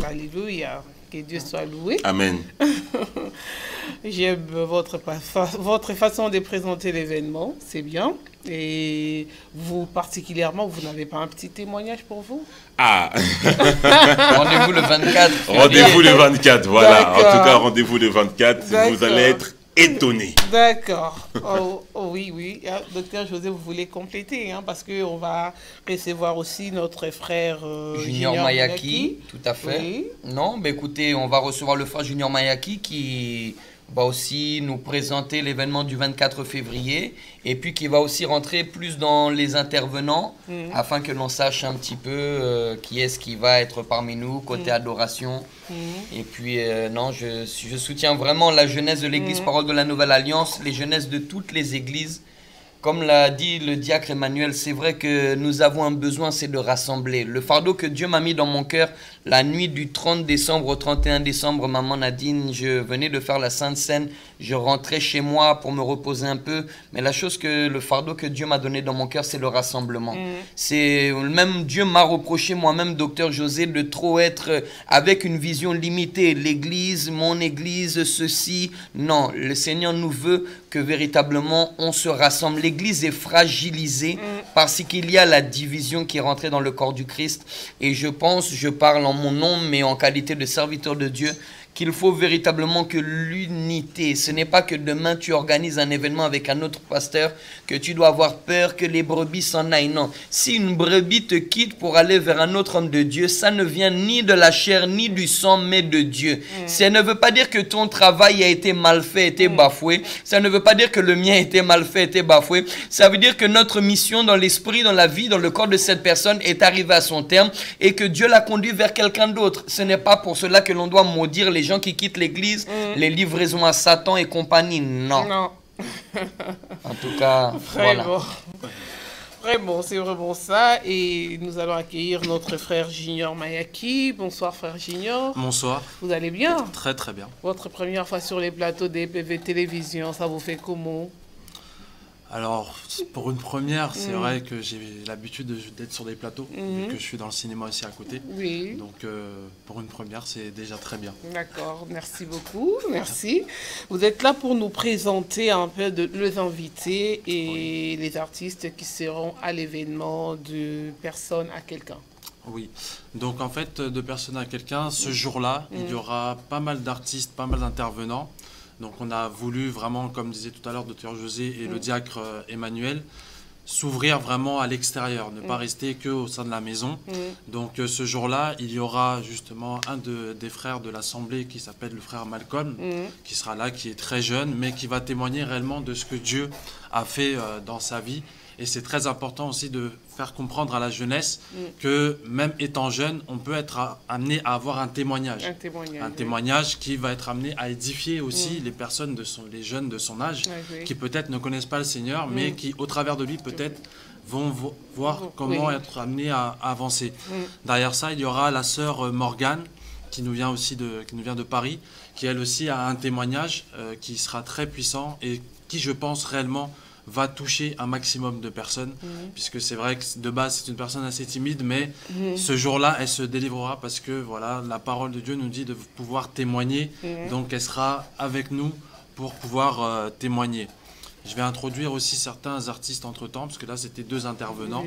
Alléluia. Que Dieu soit loué. Amen. J'aime votre façon de présenter l'événement, c'est bien. Et vous, particulièrement, vous n'avez pas un petit témoignage pour vous? Ah. Rendez-vous le 24. Rendez-vous le 24, voilà. En tout cas, D'accord. rendez-vous le 24. Vous allez être étonnés. D'accord. Oui. Ah, docteur José, vous voulez compléter, hein, parce qu'on va recevoir aussi notre frère Junior Mayaki, tout à fait. Oui. Non, bah écoutez, on va recevoir le frère Junior Mayaki qui va aussi nous présenter l'événement du 24 février et puis qui va aussi rentrer plus dans les intervenants afin que l'on sache un petit peu qui est-ce qui va être parmi nous côté adoration. Et puis non, je soutiens vraiment la jeunesse de l'église Parole de la Nouvelle Alliance, les jeunesses de toutes les églises. Comme l'a dit le diacre Emmanuel, c'est vrai que nous avons un besoin, c'est de rassembler. Le fardeau que Dieu m'a mis dans mon cœur, la nuit du 30 décembre au 31 décembre, maman Nadine, je venais de faire la Sainte Seine, je rentrais chez moi pour me reposer un peu. Mais le fardeau que Dieu m'a donné dans mon cœur, c'est le rassemblement. C'est même Dieu m'a reproché, moi-même, docteur José, de trop être avec une vision limitée. L'église, mon église, ceci. Non, le Seigneur nous veut que véritablement on se rassemble. L'église est fragilisée parce qu'il y a la division qui est rentrée dans le corps du Christ. Et je parle en mon nom, mais en qualité de serviteur de Dieu, qu'il faut véritablement que l'unité, ce n'est pas que demain tu organises un événement avec un autre pasteur, que tu dois avoir peur que les brebis s'en aillent. Non, si une brebis te quitte pour aller vers un autre homme de Dieu, ça ne vient ni de la chair ni du sang, mais de Dieu. Ça ne veut pas dire que ton travail a été mal fait, a été bafoué. Ça ne veut pas dire que le mien a été mal fait, a été bafoué. Ça veut dire que notre mission dans l'esprit, dans la vie, dans le corps de cette personne est arrivée à son terme et que Dieu l'a conduit vers quelqu'un d'autre. Ce n'est pas pour cela que l'on doit maudire les gens qui quittent l'église, les livraisons à Satan et compagnie. Non. En tout cas, voilà. Vraiment, c'est vraiment ça. Et nous allons accueillir notre frère Junior Mayaki. Bonsoir frère Junior. Bonsoir. Vous allez bien? Très très bien. Votre première fois sur les plateaux des PV Télévision, ça vous fait comment? Alors, pour une première, c'est vrai que j'ai l'habitude d'être sur des plateaux, vu que je suis dans le cinéma aussi à côté. Oui. Donc, pour une première, c'est déjà très bien. D'accord, merci beaucoup, merci. Vous êtes là pour nous présenter un peu les invités et les artistes qui seront à l'événement de Personne à quelqu'un. Oui, donc en fait, de Personne à quelqu'un, ce jour-là, il y aura pas mal d'artistes, pas mal d'intervenants. Donc on a voulu vraiment, comme disait tout à l'heure Dr José et le diacre Emmanuel, s'ouvrir vraiment à l'extérieur, ne pas rester qu'au sein de la maison. Donc ce jour-là, il y aura justement un des frères de l'Assemblée qui s'appelle le frère Malcolm, qui sera là, qui est très jeune, mais qui va témoigner réellement de ce que Dieu a fait dans sa vie. Et c'est très important aussi de faire comprendre à la jeunesse que même étant jeune, on peut être amené à avoir un témoignage. Un témoignage qui va être amené à édifier aussi les personnes, les jeunes de son âge, qui peut-être ne connaissent pas le Seigneur, mais qui, au travers de lui, peut-être vont voir comment être amenés à avancer. Derrière ça, il y aura la sœur Morgane, qui nous vient de Paris, qui elle aussi a un témoignage qui sera très puissant et qui, je pense, réellement va toucher un maximum de personnes, puisque c'est vrai que de base c'est une personne assez timide, mais ce jour-là elle se délivrera parce que voilà, la parole de Dieu nous dit de pouvoir témoigner, donc elle sera avec nous pour pouvoir témoigner. Je vais introduire aussi certains artistes entre-temps, parce que là, c'était 2 intervenants.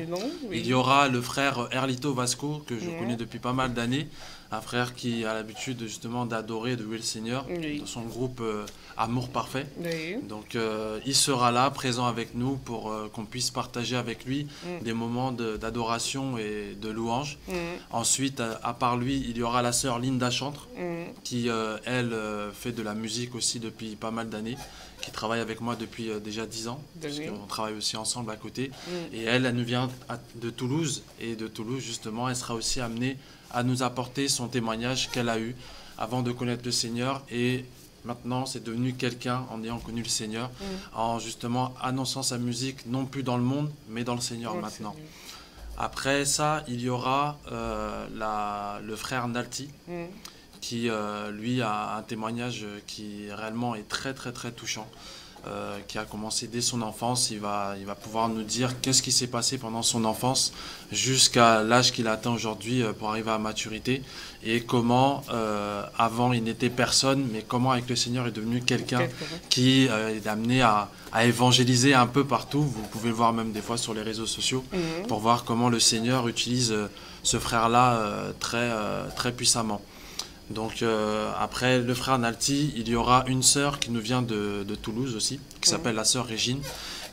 Il y aura le frère Erlito Vasco, que je connais depuis pas mal d'années. Un frère qui a l'habitude justement d'adorer, de louer le Seigneur, dans son groupe Amour Parfait. Donc, il sera là, présent avec nous, pour qu'on puisse partager avec lui des moments d'adoration et de louange. Ensuite, à part lui, il y aura la sœur Linda Chantre, qui, elle, fait de la musique aussi depuis pas mal d'années, qui travaille avec moi depuis déjà 10 ans, parce qu'on travaille aussi ensemble à côté. Et elle nous vient de Toulouse, et de Toulouse, justement, elle sera aussi amenée à nous apporter son témoignage qu'elle a eu avant de connaître le Seigneur. Et maintenant, c'est devenu quelqu'un en ayant connu le Seigneur, en justement annonçant sa musique, non plus dans le monde, mais dans le Seigneur maintenant. Après ça, il y aura le frère Nalti, qui lui a un témoignage qui réellement est très touchant, qui a commencé dès son enfance. Il va pouvoir nous dire qu'est-ce qui s'est passé pendant son enfance jusqu'à l'âge qu'il atteint aujourd'hui pour arriver à maturité, et comment avant il n'était personne, mais comment avec le Seigneur est devenu quelqu'un qui est amené à évangéliser un peu partout. Vous pouvez le voir même des fois sur les réseaux sociaux, pour voir comment le Seigneur utilise ce frère-là très puissamment. Donc après le frère Nalti, il y aura une sœur qui nous vient de Toulouse aussi, qui s'appelle la sœur Régine,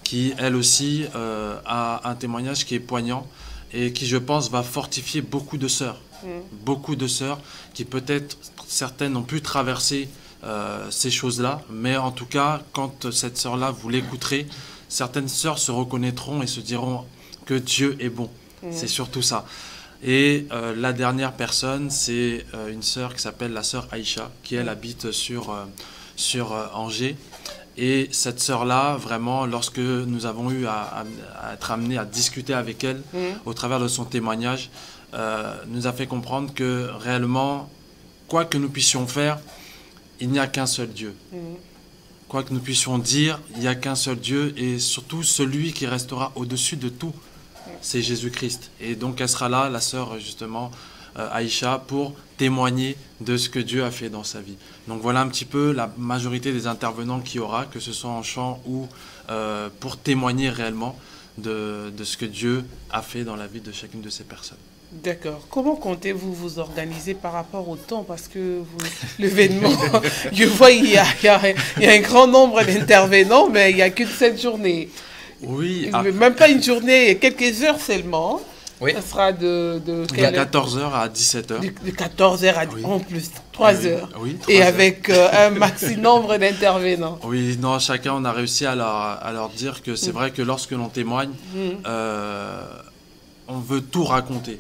qui elle aussi a un témoignage qui est poignant et qui, je pense, va fortifier beaucoup de sœurs. Beaucoup de sœurs qui peut-être, certaines ont pu traverser ces choses-là, mais en tout cas, quand cette sœur-là, vous l'écouterez, certaines sœurs se reconnaîtront et se diront que Dieu est bon. C'est surtout ça. Et la dernière personne, c'est une sœur qui s'appelle la sœur Aïcha, qui elle habite sur Angers. Et cette sœur-là, vraiment, lorsque nous avons eu à être amenés à discuter avec elle, au travers de son témoignage, nous a fait comprendre que réellement, quoi que nous puissions faire, il n'y a qu'un seul Dieu. Quoi que nous puissions dire, il n'y a qu'un seul Dieu, et surtout celui qui restera au-dessus de tout, c'est Jésus-Christ. Et donc elle sera là, la sœur justement Aïcha, pour témoigner de ce que Dieu a fait dans sa vie. Donc voilà un petit peu la majorité des intervenants qu'il y aura, que ce soit en chant ou pour témoigner réellement de ce que Dieu a fait dans la vie de chacune de ces personnes. D'accord. Comment comptez-vous vous organiser par rapport au temps? Parce que l'événement, je vois il y a un grand nombre d'intervenants, mais il n'y a qu'une seule journée. Oui. Même pas une journée, quelques heures seulement. Oui. Ça sera de 14h à 17h. De 14h à en plus, 3 heures. Oui, 3 et heures. Avec un maxi nombre d'intervenants. Oui, non, chacun, on a réussi à leur dire que c'est vrai que lorsque l'on témoigne, on veut tout raconter.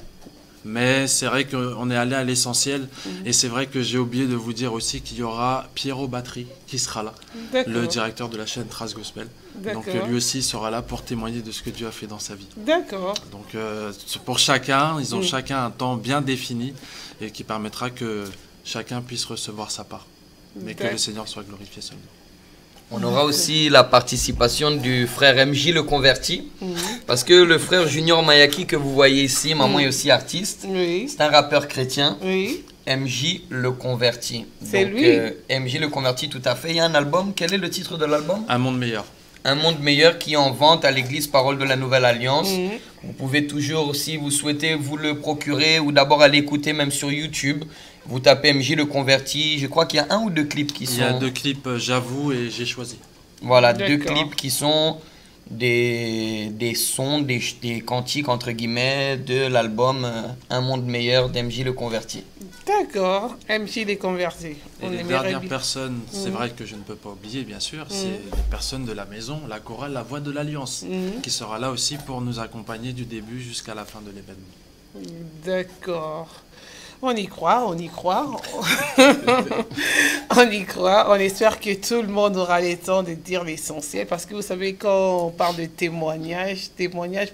Mais c'est vrai qu'on est allé à l'essentiel. Et c'est vrai que j'ai oublié de vous dire aussi qu'il y aura Pierrot Battery qui sera là, le directeur de la chaîne Trace Gospel. Donc lui aussi sera là pour témoigner de ce que Dieu a fait dans sa vie. D'accord. Donc pour chacun, ils ont chacun un temps bien défini et qui permettra que chacun puisse recevoir sa part. Mais que le Seigneur soit glorifié seulement. On aura aussi la participation du frère MJ le converti, parce que le frère Junior Mayaki que vous voyez ici, maman est aussi artiste, c'est un rappeur chrétien, MJ le converti. C'est lui MJ le converti, tout à fait. Il y a un album, quel est le titre de l'album? Un monde meilleur. Un monde meilleur qui est en vente à l'église Parole de la Nouvelle Alliance. Vous pouvez toujours, si vous souhaitez, vous le procurer ou d'abord aller écouter même sur YouTube. Vous tapez MJ le converti. Je crois qu'il y a 1 ou 2 clips qui sont... Il y a 2 clips, j'avoue, et j'ai choisi. Voilà, 2 clips qui sont des sons, des cantiques entre guillemets de l'album Un monde meilleur d'MJ le converti. D'accord, MJ les convertis. Et les dernières personnes, c'est vrai que je ne peux pas oublier, bien sûr, c'est les personnes de la maison, la chorale La Voix de l'Alliance, qui sera là aussi pour nous accompagner du début jusqu'à la fin de l'événement. D'accord. On y croit, on y croit. On y croit. On espère que tout le monde aura le temps de dire l'essentiel. Parce que vous savez, quand on parle de témoignages,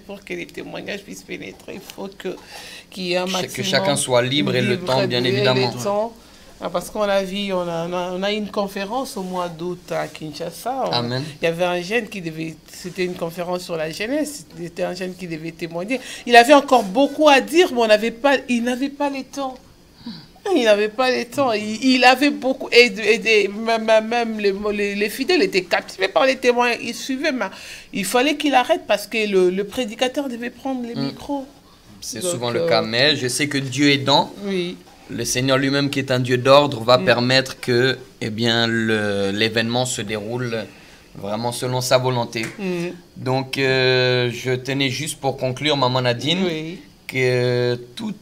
pour que les témoignages puissent pénétrer, il faut qu'il y ait un maximum. Que chacun soit libre et le temps, bien évidemment. Ah, parce qu'on a vu, on a eu une conférence au mois d'août à Kinshasa. Amen. Il y avait un jeune qui devait, c'était une conférence sur la jeunesse, c'était un jeune qui devait témoigner. Il avait encore beaucoup à dire, mais il n'avait pas le temps. Il n'avait pas le temps. Il avait beaucoup, même les fidèles étaient captivés par les témoins. Ils suivaient, mais il fallait qu'il arrête parce que le prédicateur devait prendre les micros. C'est souvent le cas, mais je sais que Dieu aidant, oui. Le Seigneur lui-même qui est un Dieu d'ordre va permettre que l'événement se déroule vraiment selon sa volonté. Donc je tenais juste pour conclure, Maman Nadine, que tout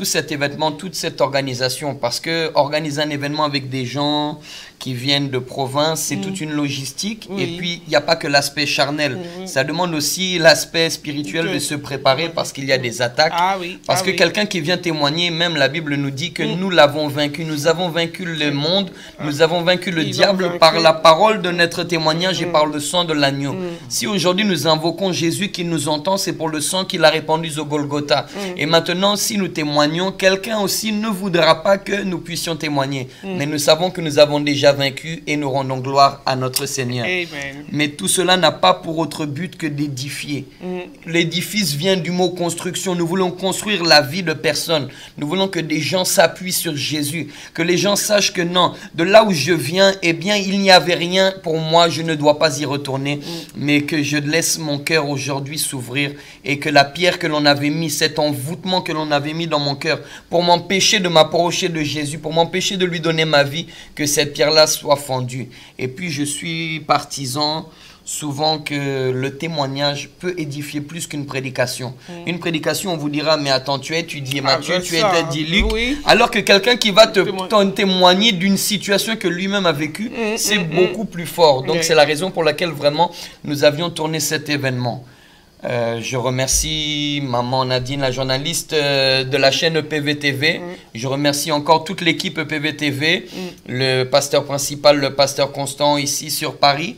cet événement, toute cette organisation, parce que organiser un événement avec des gens qui viennent de province, c'est toute une logistique. Et puis, il n'y a pas que l'aspect charnel. Ça demande aussi l'aspect spirituel de se préparer parce qu'il y a des attaques. Parce que quelqu'un qui vient témoigner, même la Bible nous dit que nous l'avons vaincu. Nous avons vaincu le monde, nous avons vaincu le diable par la parole de notre témoignage et par le sang de l'agneau. Si aujourd'hui nous invoquons Jésus qui nous entend, c'est pour le sang qu'il a répandu au Golgotha. Et maintenant, si nous témoignons, quelqu'un aussi ne voudra pas que nous puissions témoigner. Mais nous savons que nous avons déjà vaincu et nous rendons gloire à notre Seigneur. Amen. Mais tout cela n'a pas pour autre but que d'édifier. L'édifice vient du mot construction. Nous voulons construire la vie de personnes. Nous voulons que des gens s'appuient sur Jésus. Que les gens sachent que non, de là où je viens, eh bien, il n'y avait rien pour moi. Je ne dois pas y retourner. Mais que je laisse mon cœur aujourd'hui s'ouvrir et que la pierre que l'on avait mis, cet envoûtement que l'on avait mis dans mon cœur pour m'empêcher de m'approcher de Jésus, pour m'empêcher de lui donner ma vie, que cette pierre-là soit fendue. Et puis je suis partisan souvent que le témoignage peut édifier plus qu'une prédication. Une prédication, on vous dira, mais attends, tu as étudié Matthieu, tu as étudié Luc, alors que quelqu'un qui va te témoigner d'une situation que lui-même a vécue, c'est beaucoup plus fort. Donc c'est la raison pour laquelle vraiment nous avions tourné cet événement. Je remercie Maman Nadine, la journaliste de la chaîne EPV-TV. Je remercie encore toute l'équipe EPV-TV, le pasteur principal, le pasteur Constant ici sur Paris.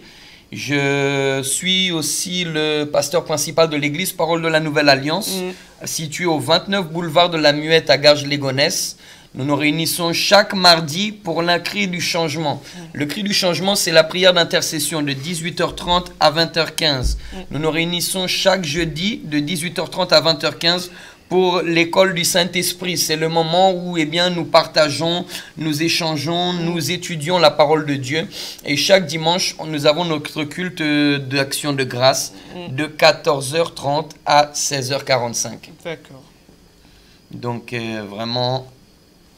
Je suis aussi le pasteur principal de l'église Parole de la Nouvelle Alliance, située au 29 boulevard de la Muette à Garges-les-Gonesse. Nous nous réunissons chaque mardi pour le cri du changement. Le cri du changement, c'est la prière d'intercession de 18h30 à 20h15. Nous nous réunissons chaque jeudi de 18h30 à 20h15 pour l'école du Saint-Esprit. C'est le moment où nous partageons, nous échangeons, nous étudions la parole de Dieu. Et chaque dimanche, nous avons notre culte d'action de grâce de 14h30 à 16h45. D'accord. Donc vraiment...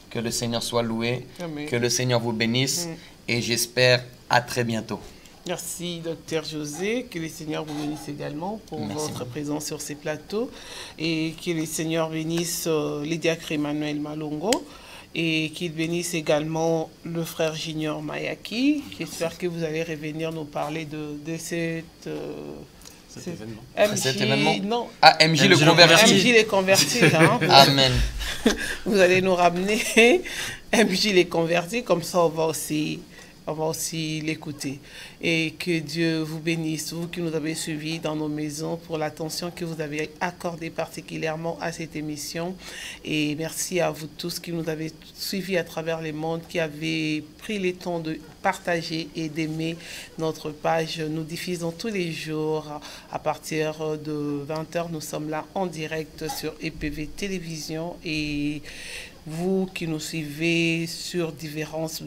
Que le Seigneur soit loué, que le Seigneur vous bénisse et j'espère à très bientôt. Merci, Docteur José. Que le Seigneur vous bénisse également pour votre présence sur ces plateaux et que le Seigneur bénisse les diacres Emmanuel Malongo et qu'il bénisse également le frère Junior Mayaki. J'espère que vous allez revenir nous parler de cette... Cet événement. Non. Ah, MJ le converti. MJ les convertis. Hein. Amen. Vous allez nous ramener MJ les convertis, comme ça on va aussi l'écouter. Et que Dieu vous bénisse, vous qui nous avez suivis dans nos maisons, pour l'attention que vous avez accordée particulièrement à cette émission. Et merci à vous tous qui nous avez suivis à travers le monde, qui avez pris le temps de partager et d'aimer notre page. Nous diffusons tous les jours à partir de 20h. Nous sommes là en direct sur EPV Télévision et vous qui nous suivez sur différentes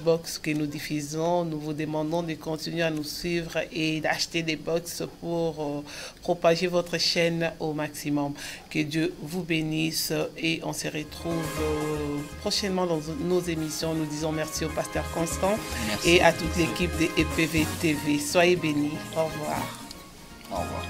box que nous diffusons, nous vous demandons de continuer à nous suivre et d'acheter des box pour propager votre chaîne au maximum. Que Dieu vous bénisse et on se retrouve prochainement dans nos émissions. Nous disons merci au pasteur Constant et à toute l'équipe de EPV TV. Soyez bénis. Au revoir. Au revoir.